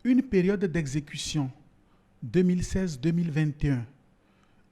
Une période d'exécution 2016-2021.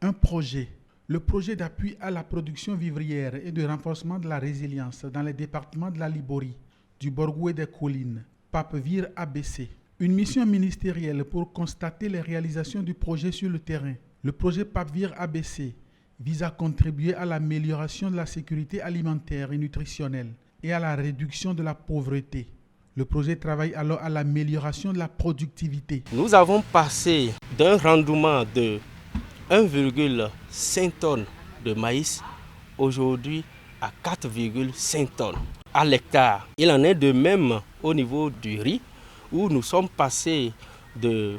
Un projet. Le projet d'appui à la production vivrière et de renforcement de la résilience dans les départements de la Liborie, du Borgou et des Collines, Papevire ABC. Une mission ministérielle pour constater les réalisations du projet sur le terrain. Le projet Papevire ABC vise à contribuer à l'amélioration de la sécurité alimentaire et nutritionnelle et à la réduction de la pauvreté. Le projet travaille alors à l'amélioration de la productivité. Nous avons passé d'un rendement de 1,5 tonnes de maïs aujourd'hui à 4,5 tonnes à l'hectare. Il en est de même au niveau du riz où nous sommes passés de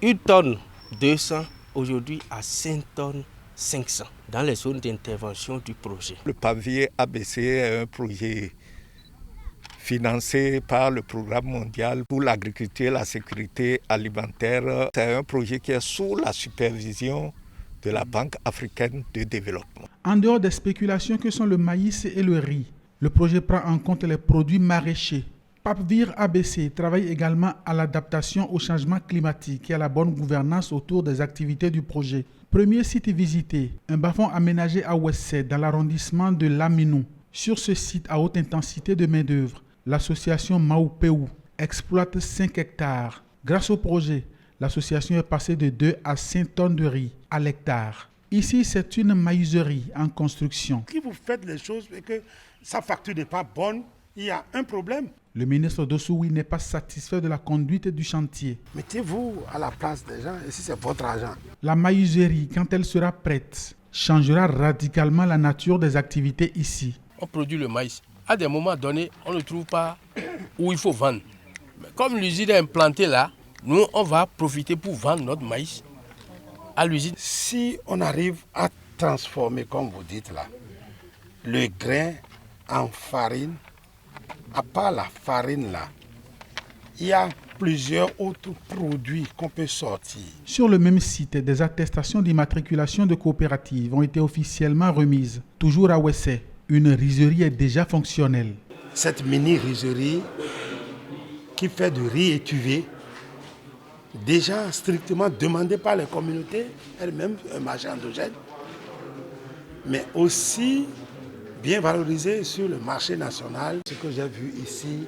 1 tonne 200 aujourd'hui à 5 tonnes 500 dans les zones d'intervention du projet. Le Papevire ABC est un projet financé par le Programme mondial pour l'agriculture et la sécurité alimentaire. C'est un projet qui est sous la supervision de la Banque africaine de développement. En dehors des spéculations que sont le maïs et le riz, le projet prend en compte les produits maraîchers. Papevire ABC travaille également à l'adaptation au changement climatique et à la bonne gouvernance autour des activités du projet. Premier site visité, un bas-fond aménagé à Ouessé dans l'arrondissement de Laminou. Sur ce site à haute intensité de main-d'œuvre, l'association Maoupéou exploite 5 hectares. Grâce au projet, l'association est passée de 2 à 5 tonnes de riz à l'hectare. Ici, c'est une maïserie en construction. Si vous faites les choses et que sa facture n'est pas bonne, il y a un problème. Le ministre Dossoui n'est pas satisfait de la conduite du chantier. Mettez-vous à la place des gens et si c'est votre argent. La maïserie, quand elle sera prête, changera radicalement la nature des activités ici. On produit le maïs. À des moments donnés, on ne trouve pas où il faut vendre. Mais comme l'usine est implantée là, nous, on va profiter pour vendre notre maïs à l'usine. Si on arrive à transformer, comme vous dites là, le grain en farine, à part la farine là, il y a plusieurs autres produits qu'on peut sortir. Sur le même site, des attestations d'immatriculation de coopératives ont été officiellement remises. Toujours à Ouessé, une rizerie est déjà fonctionnelle. Cette mini-rizerie qui fait du riz étuvé, déjà strictement demandée par les communautés, elle-même un marché endogène, mais aussi bien valorisée sur le marché national. Ce que j'ai vu ici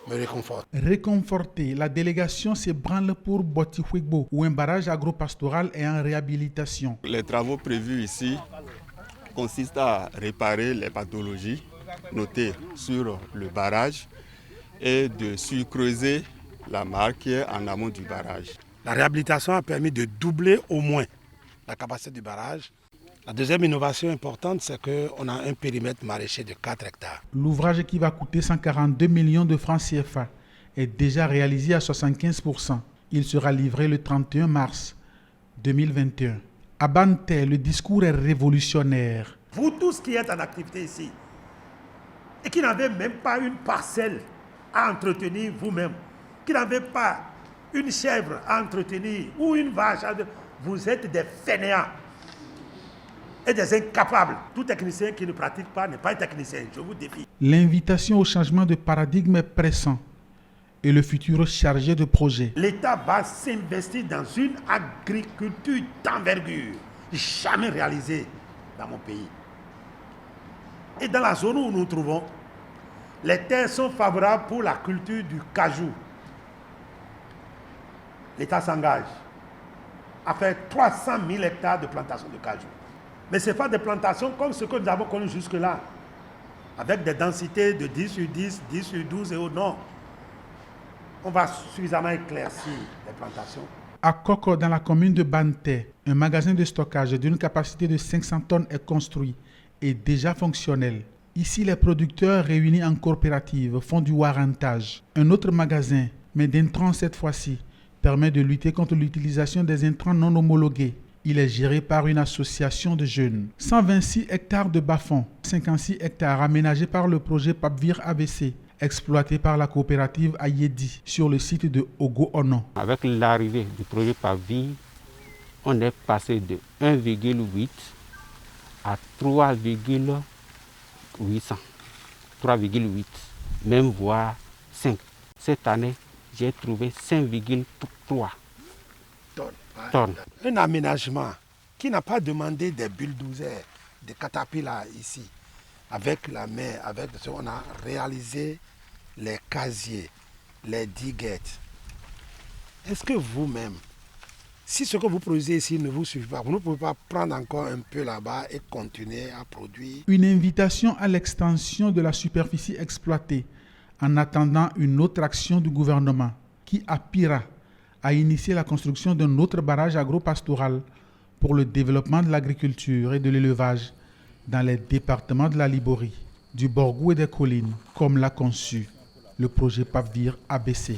me réconforte. Réconfortée, la délégation se branle pour Botihuigbo, où un barrage agropastoral est en réhabilitation. Les travaux prévus ici consistent à réparer les pathologies notées sur le barrage et de surcreuser la mare qui est en amont du barrage. La réhabilitation a permis de doubler au moins la capacité du barrage. La deuxième innovation importante, c'est qu'on a un périmètre maraîcher de 4 hectares. L'ouvrage qui va coûter 142 millions de francs CFA est déjà réalisé à 75%. Il sera livré le 31 mars 2021. À Banté, le discours est révolutionnaire. Vous tous qui êtes en activité ici et qui n'avez même pas une parcelle à entretenir vous-même, qui n'avez pas une chèvre à entretenir ou une vache, vous êtes des fainéants et des incapables. Tout technicien qui ne pratique pas n'est pas un technicien, je vous défie. L'invitation au changement de paradigme est pressante et le futur chargé de projets. L'État va s'investir dans une agriculture d'envergure, jamais réalisée dans mon pays. Et dans la zone où nous nous trouvons, les terres sont favorables pour la culture du cajou. L'État s'engage à faire 300 000 hectares de plantations de cajou. Mais ce n'est pas des plantations comme ce que nous avons connu jusque-là, avec des densités de 10 sur 10, 10 sur 12 et au nord. On va suffisamment éclaircir les plantations. À Koko, dans la commune de Banté, un magasin de stockage d'une capacité de 500 tonnes est construit et déjà fonctionnel. Ici, les producteurs réunis en coopérative font du warrantage. Un autre magasin, mais d'intrants cette fois-ci, permet de lutter contre l'utilisation des intrants non homologués. Il est géré par une association de jeunes. 126 hectares de bas-fonds, 56 hectares aménagés par le projet Papevire ABC, exploité par la coopérative Ayedi sur le site de Ogo-Ono. Avec l'arrivée du projet Papevire, on est passé de 1,8 à 3,8, même voire 5. Cette année, j'ai trouvé 5,3 tonnes. Un aménagement qui n'a pas demandé des bulldozers, des catapillars ici. Avec la main, on a réalisé les casiers, les diguettes. Est-ce que vous-même, si ce que vous produisez ici ne vous suffit pas, vous ne pouvez pas prendre encore un peu là-bas et continuer à produire? Une invitation à l'extension de la superficie exploitée en attendant une autre action du gouvernement qui appuyera à initier la construction d'un autre barrage agropastoral pour le développement de l'agriculture et de l'élevage dans les départements de la Liborie, du Borgou et des collines, comme l'a conçu le projet Papvir ABC.